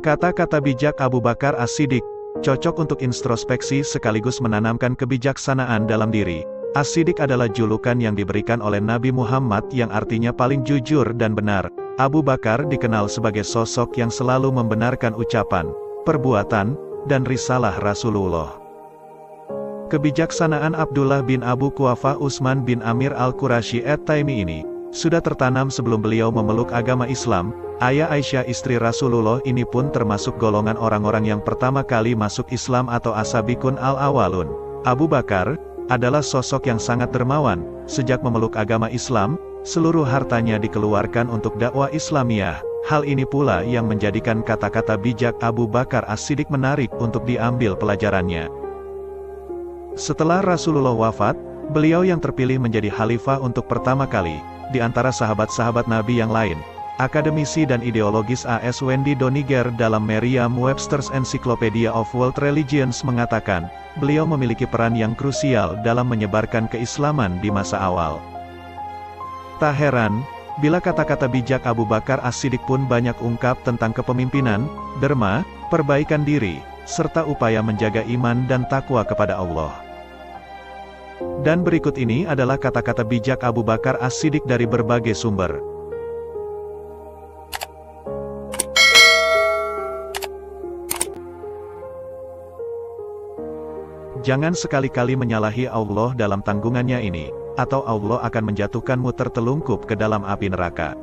Kata-kata bijak Abu Bakar As-Siddiq, cocok untuk introspeksi sekaligus menanamkan kebijaksanaan dalam diri. As-Siddiq adalah julukan yang diberikan oleh Nabi Muhammad yang artinya paling jujur dan benar. Abu Bakar dikenal sebagai sosok yang selalu membenarkan ucapan, perbuatan, dan risalah Rasulullah. Kebijaksanaan Abdullah bin Abu Quhafah Utsman bin Amir Al-Qurashi At-Taimi ini sudah tertanam sebelum beliau memeluk agama Islam. Ayah Aisyah istri Rasulullah ini pun termasuk golongan orang-orang yang pertama kali masuk Islam atau as-sabiqun al-awwalun. Abu Bakar adalah sosok yang sangat dermawan. Sejak memeluk agama Islam, seluruh hartanya dikeluarkan untuk dakwah Islamiyah. Hal ini pula yang menjadikan kata-kata bijak Abu Bakar As-Siddiq menarik untuk diambil pelajarannya. Setelah Rasulullah wafat, beliau yang terpilih menjadi khalifah untuk pertama kali di antara sahabat-sahabat Nabi yang lain. Akademisi dan ideologis A.S. Wendy Doniger dalam Merriam-Webster's Encyclopedia of World Religions mengatakan, beliau memiliki peran yang krusial dalam menyebarkan keislaman di masa awal. Tak heran, bila kata-kata bijak Abu Bakar As-Siddiq pun banyak ungkap tentang kepemimpinan, derma, perbaikan diri, serta upaya menjaga iman dan takwa kepada Allah. Dan berikut ini adalah kata-kata bijak Abu Bakar As-Siddiq dari berbagai sumber. Jangan sekali-kali menyalahi Allah dalam tanggungannya ini, atau Allah akan menjatuhkanmu tertelungkup ke dalam api neraka.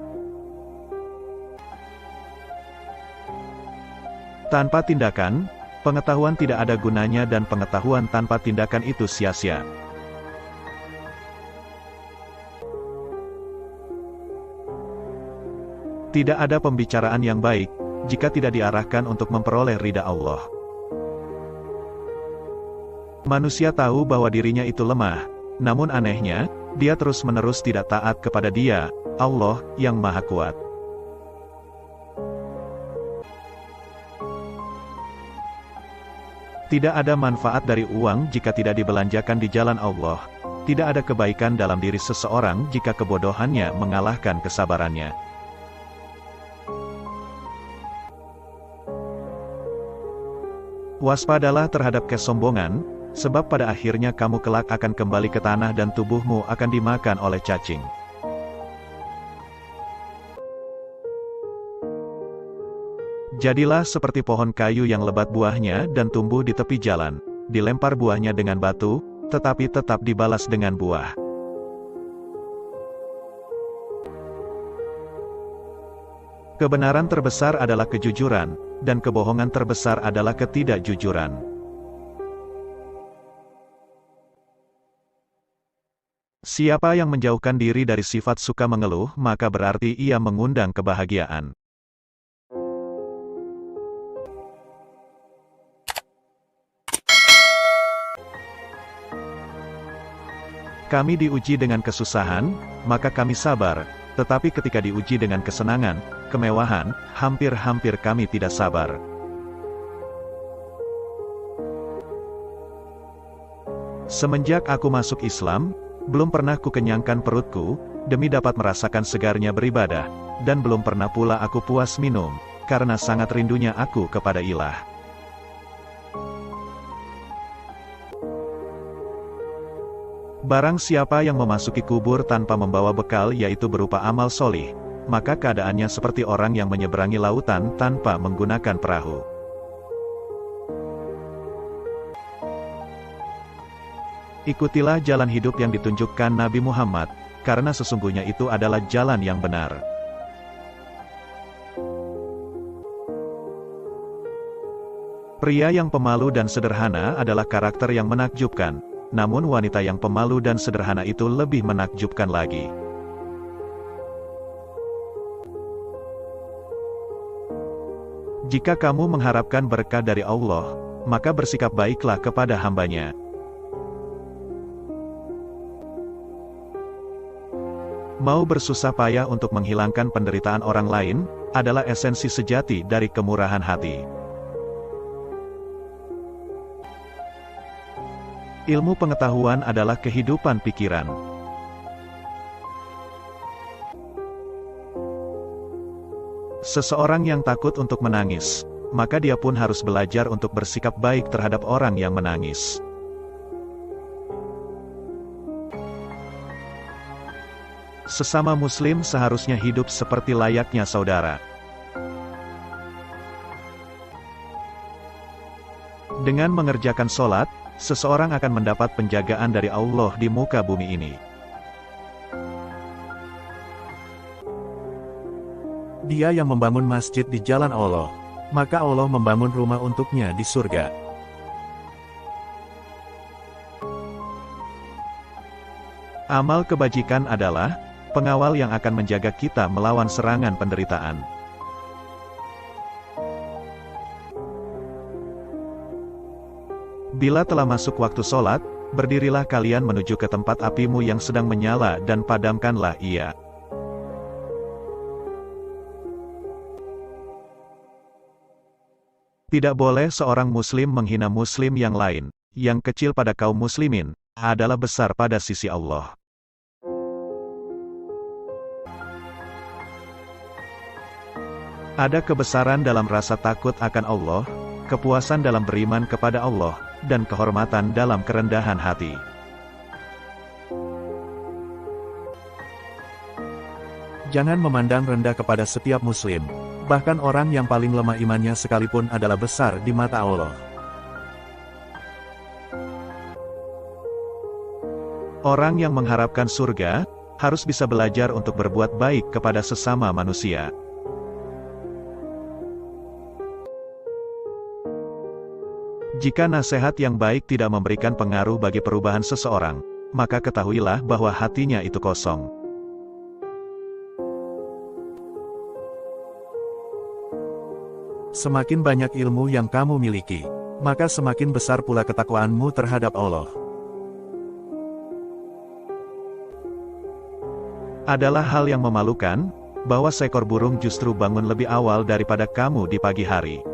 Tanpa tindakan, pengetahuan tidak ada gunanya dan pengetahuan tanpa tindakan itu sia-sia. Tidak ada pembicaraan yang baik, jika tidak diarahkan untuk memperoleh ridha Allah. Manusia tahu bahwa dirinya itu lemah, namun anehnya, dia terus-menerus tidak taat kepada Dia, Allah, yang Maha Kuat. Tidak ada manfaat dari uang jika tidak dibelanjakan di jalan Allah. Tidak ada kebaikan dalam diri seseorang jika kebodohannya mengalahkan kesabarannya. Waspadalah terhadap kesombongan, sebab pada akhirnya kamu kelak akan kembali ke tanah dan tubuhmu akan dimakan oleh cacing. Jadilah seperti pohon kayu yang lebat buahnya dan tumbuh di tepi jalan, dilempar buahnya dengan batu, tetapi tetap dibalas dengan buah. Kebenaran terbesar adalah kejujuran, dan kebohongan terbesar adalah ketidakjujuran. Siapa yang menjauhkan diri dari sifat suka mengeluh, maka berarti ia mengundang kebahagiaan. Kami diuji dengan kesusahan, maka kami sabar, tetapi ketika diuji dengan kesenangan, kemewahan, hampir-hampir kami tidak sabar. Semenjak aku masuk Islam, belum pernah kukenyangkan perutku, demi dapat merasakan segarnya beribadah, dan belum pernah pula aku puas minum, karena sangat rindunya aku kepada Ilah. Barang siapa yang memasuki kubur tanpa membawa bekal yaitu berupa amal solih, maka keadaannya seperti orang yang menyeberangi lautan tanpa menggunakan perahu. Ikutilah jalan hidup yang ditunjukkan Nabi Muhammad, karena sesungguhnya itu adalah jalan yang benar. Pria yang pemalu dan sederhana adalah karakter yang menakjubkan, namun wanita yang pemalu dan sederhana itu lebih menakjubkan lagi. Jika kamu mengharapkan berkah dari Allah, maka bersikap baiklah kepada hamba-Nya. Mau bersusah payah untuk menghilangkan penderitaan orang lain, adalah esensi sejati dari kemurahan hati. Ilmu pengetahuan adalah kehidupan pikiran. Seseorang yang takut untuk menangis, maka dia pun harus belajar untuk bersikap baik terhadap orang yang menangis. Sesama Muslim seharusnya hidup seperti layaknya saudara. Dengan mengerjakan sholat, seseorang akan mendapat penjagaan dari Allah di muka bumi ini. Dia yang membangun masjid di jalan Allah, maka Allah membangun rumah untuknya di surga. Amal kebajikan adalah pengawal yang akan menjaga kita melawan serangan penderitaan. Bila telah masuk waktu sholat, berdirilah kalian menuju ke tempat apimu yang sedang menyala dan padamkanlah ia. Tidak boleh seorang muslim menghina muslim yang lain, yang kecil pada kaum muslimin, adalah besar pada sisi Allah. Ada kebesaran dalam rasa takut akan Allah, kepuasan dalam beriman kepada Allah, dan kehormatan dalam kerendahan hati. Jangan memandang rendah kepada setiap muslim, bahkan orang yang paling lemah imannya sekalipun adalah besar di mata Allah. Orang yang mengharapkan surga, harus bisa belajar untuk berbuat baik kepada sesama manusia. Jika nasihat yang baik tidak memberikan pengaruh bagi perubahan seseorang, maka ketahuilah bahwa hatinya itu kosong. Semakin banyak ilmu yang kamu miliki, maka semakin besar pula ketakwaanmu terhadap Allah. Adalah hal yang memalukan, bahwa seekor burung justru bangun lebih awal daripada kamu di pagi hari.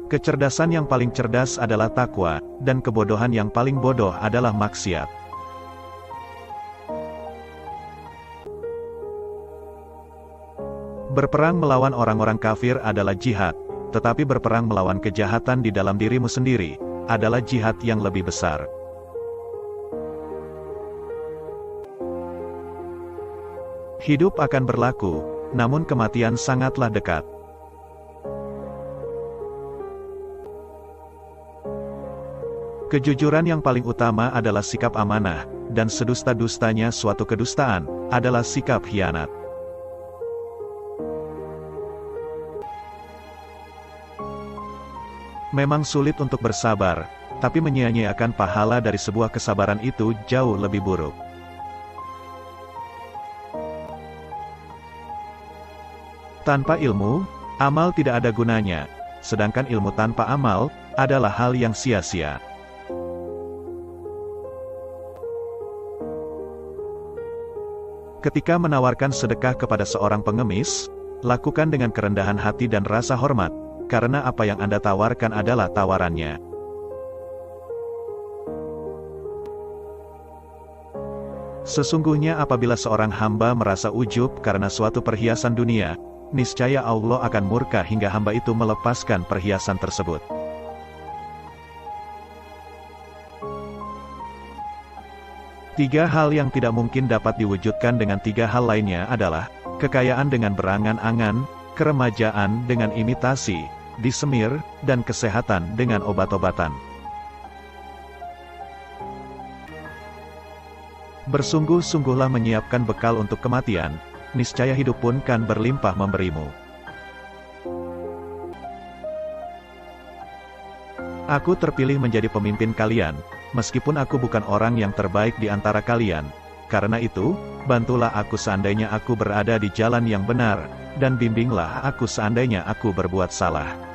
Kecerdasan yang paling cerdas adalah takwa, dan kebodohan yang paling bodoh adalah maksiat. Berperang melawan orang-orang kafir adalah jihad, tetapi berperang melawan kejahatan di dalam dirimu sendiri, adalah jihad yang lebih besar. Hidup akan berlaku, namun kematian sangatlah dekat. Kejujuran yang paling utama adalah sikap amanah, dan sedusta-dustanya suatu kedustaan, adalah sikap khianat. Memang sulit untuk bersabar, tapi menyia-nyiakan pahala dari sebuah kesabaran itu jauh lebih buruk. Tanpa ilmu, amal tidak ada gunanya, sedangkan ilmu tanpa amal, adalah hal yang sia-sia. Ketika menawarkan sedekah kepada seorang pengemis, lakukan dengan kerendahan hati dan rasa hormat, karena apa yang Anda tawarkan adalah tawarannya. Sesungguhnya apabila seorang hamba merasa ujub karena suatu perhiasan dunia, niscaya Allah akan murka hingga hamba itu melepaskan perhiasan tersebut. Tiga hal yang tidak mungkin dapat diwujudkan dengan tiga hal lainnya adalah kekayaan dengan berangan-angan, keremajaan dengan imitasi, disemir, dan kesehatan dengan obat-obatan. Bersungguh-sungguhlah menyiapkan bekal untuk kematian, niscaya hidup pun kan berlimpah memberimu. Aku terpilih menjadi pemimpin kalian, meskipun aku bukan orang yang terbaik di antara kalian. Karena itu, bantulah aku seandainya aku berada di jalan yang benar, dan bimbinglah aku seandainya aku berbuat salah.